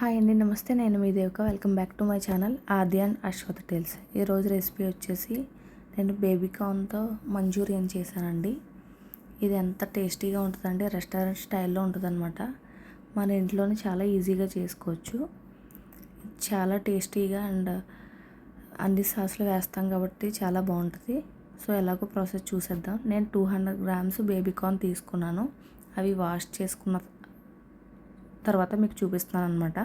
Hi అండి, నమస్తే. నేను మీ Devika. Welcome back to my channel Aadi and Ashwatha tales. ఈరోజు రెసిపీ వచ్చేసి నేను బేబీకార్న్తో మంచూరియన్ చేశానండి. ఇది ఎంత టేస్టీగా ఉంటుందంటే రెస్టారెంట్ స్టైల్లో ఉంటుందన్నమాట. మన ఇంట్లోనే చాలా ఈజీగా చేసుకోవచ్చు. చాలా టేస్టీగా అండ్ అన్ని సాసులు వేస్తాం కాబట్టి చాలా బాగుంటుంది. సో ఎలాగో ప్రాసెస్ చూసేద్దాం. నేను 200 గ్రామ్స్ బేబీకార్న్ తీసుకున్నాను. అవి వాష్ చేసుకున్న తర్వాత మీకు చూపిస్తున్నాను అనమాట.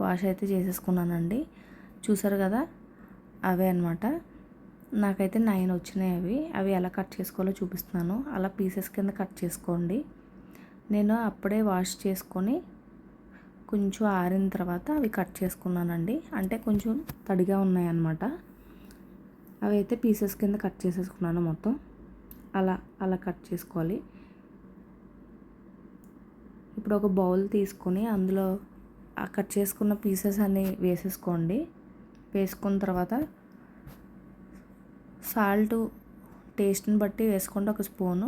వాష్ అయితే చేసేసుకున్నానండి. చూసారు కదా, అవే అనమాట. నాకైతే 9 వచ్చినాయి. అవి ఎలా కట్ చేసుకోవాలో చూపిస్తున్నాను. అలా పీసెస్ కింద కట్ చేసుకోండి. నేను అప్పుడే వాష్ చేసుకొని కొంచెం ఆరిన తర్వాత అవి కట్ చేసుకున్నానండి. అంటే కొంచెం తడిగా ఉన్నాయన్నమాట. అవి అయితే పీసెస్ కింద కట్ చేసేసుకున్నాను మొత్తం. అలా కట్ చేసుకోవాలి. ఇప్పుడు ఒక బౌల్ తీసుకొని అందులో ఆ కట్ చేసుకున్న పీసెస్ అన్నీ వేసేసుకోండి. వేసుకున్న తర్వాత సాల్ట్ టేస్ట్ని బట్టి వేసుకోండి. 1 spoon,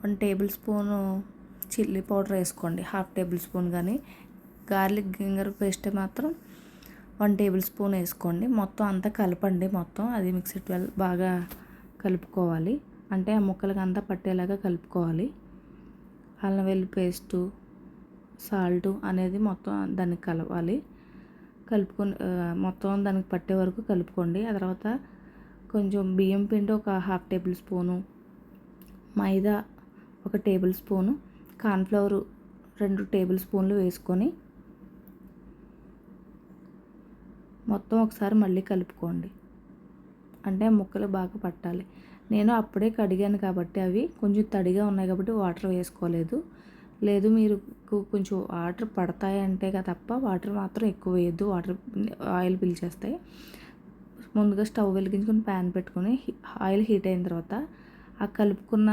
1 table spoon chilli powder వేసుకోండి. 1/2 టేబుల్ స్పూన్. కానీ గార్లిక్ జింజర్ పేస్ట్ మాత్రం 1 టేబుల్ స్పూన్ వేసుకోండి. మొత్తం అంతా కలపండి. మొత్తం అది మిక్సీ బాగా కలుపుకోవాలి. అంటే ఆ ముక్కలకి అంతా పట్టేలాగా కలుపుకోవాలి. అల్లం వెల్లుల్లి పేస్టు, సాల్ట్ అనేది మొత్తం దానికి కలపాలి. కలుపుకొని మొత్తం దానికి పట్టే వరకు కలుపుకోండి. ఆ తర్వాత కొంచెం బియ్యం పిండి 1/2 టేబుల్ స్పూను, మైదా 1 టేబుల్ స్పూను, కార్న్ఫ్లవర్ 2 టేబుల్ స్పూన్లు వేసుకొని మొత్తం ఒకసారి మళ్ళీ కలుపుకోండి. అంటే ముక్కలు బాగా పట్టాలి. నేను అప్పుడే కడిగాను కాబట్టి అవి కొంచెం తడిగా ఉన్నాయి కాబట్టి వాటర్ వేసుకోలేదు. లేదు మీరు కొంచెం వాటర్ పడతాయంటే తప్ప వాటర్ మాత్రం ఎక్కువ వేయద్దు. ఆయిల్ పీల్చేస్తాయి. ముందుగా స్టవ్ వెలిగించుకొని ప్యాన్ పెట్టుకొని ఆయిల్ హీట్ అయిన తర్వాత ఆ కలుపుకున్న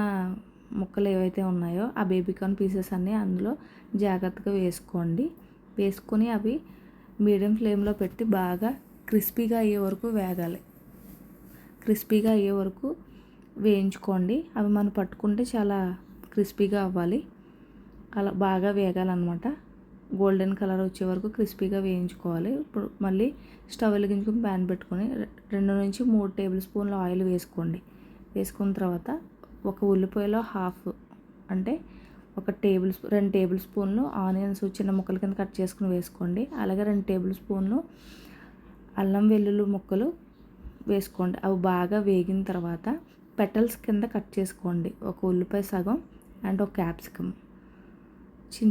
ముక్కలు ఏవైతే ఉన్నాయో ఆ బేబీకార్న్ పీసెస్ అన్నీ అందులో జాగ్రత్తగా వేసుకోండి. వేసుకొని అవి మీడియం ఫ్లేమ్లో పెట్టి బాగా క్రిస్పీగా అయ్యే వరకు వేగాలి. క్రిస్పీగా అయ్యే వరకు వేయించుకోండి. అవి మనం పట్టుకుంటే చాలా క్రిస్పీగా అవ్వాలి. అలా బాగా వేగాలన్నమాట. గోల్డెన్ కలర్ వచ్చే వరకు క్రిస్పీగా వేయించుకోవాలి. ఇప్పుడు మళ్ళీ స్టవ్ వెలిగించుకొని ప్యాన్ పెట్టుకొని 2 నుంచి 3 టేబుల్ స్పూన్ల ఆయిల్ వేసుకోండి. వేసుకున్న తర్వాత 1 ఉల్లిపాయలో హాఫ్ అంటే 2 టేబుల్ స్పూన్లు ఆనియన్స్ చిన్న ముక్కల కింద కట్ చేసుకుని వేసుకోండి. అలాగే 2 టేబుల్ స్పూన్లు అల్లం వెల్లుల్లి ముక్కలు వేసుకోండి. అవి బాగా వేగిన తర్వాత పెటల్స్ కింద కట్ చేసుకోండి. 1 ఉల్లిపాయ సగం అండ్ 1 క్యాప్సికమ్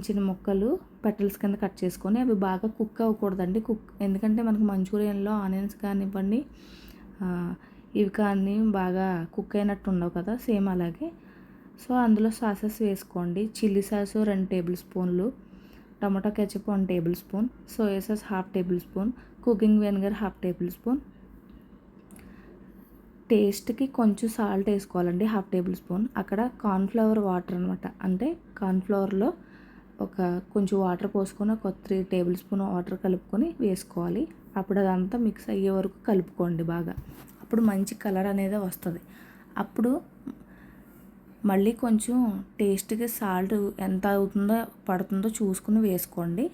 చిన్న ముక్కలు పెటల్స్ కింద కట్ చేసుకొని అవి బాగా కుక్ అవ్వకూడదండి. ఎందుకంటే మనకు మంచూరియన్లో ఆనియన్స్ కానివ్వండి ఇవి కానీ బాగా కుక్ అయినట్టు ఉండవు కదా, సేమ్ అలాగే. సో అందులో సాసెస్ వేసుకోండి. చిల్లీ సాస్ 2 టేబుల్ స్పూన్లు, tomato ketchup 1 table spoon, soya sauce 1/2 table spoon, cooking vinegar 1/2 table spoon, టేస్ట్కి కొంచెం సాల్ట్ వేసుకోవాలండి 1/2 టేబుల్ స్పూన్. అక్కడ కార్న్ఫ్లవర్ వాటర్ అనమాట. అంటే కార్న్ఫ్లవర్లో కొంచెం వాటర్ పోసుకొని 3 టేబుల్ స్పూన్ వాటర్ కలుపుకొని వేసుకోవాలి. అప్పుడు అదంతా మిక్స్ అయ్యే వరకు కలుపుకోండి బాగా. అప్పుడు మంచి కలర్ అనేది వస్తుంది. అప్పుడు మళ్ళీ కొంచెం టేస్ట్కి సాల్ట్ ఎంత అవుతుందో పడుతుందో చూసుకుని వేసుకోండి.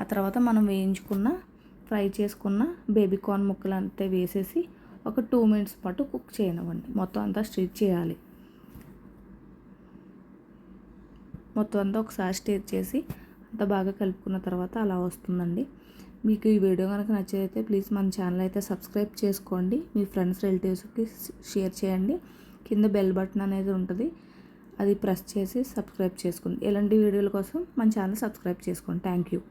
ఆ తర్వాత మనం ఫ్రై చేసుకున్న బేబీకార్న్ ముక్కలు అంతా వేసేసి 2 మినిట్స్ పాటు కుక్ చేయనివ్వండి. మొత్తం అంతా స్టిర్ చేయాలి. మొత్తం అంతా ఒకసారి స్టిర్ చేసి అంతా బాగా కలుపుకున్న తర్వాత అలా వస్తుందండి. మీకు ఈ వీడియో కనుక నచ్చితే ప్లీజ్ మన ఛానల్ అయితే సబ్స్క్రైబ్ చేసుకోండి. మీ ఫ్రెండ్స్ రిలేటివ్స్కి షేర్ చేయండి. కింద బెల్ బటన్ అనేది ఉంటుంది, అది ప్రెస్ చేసి సబ్స్క్రైబ్ చేసుకోండి. ఇలాంటి వీడియోల కోసం మన ఛానల్ సబ్స్క్రైబ్ చేసుకోండి. Thank you.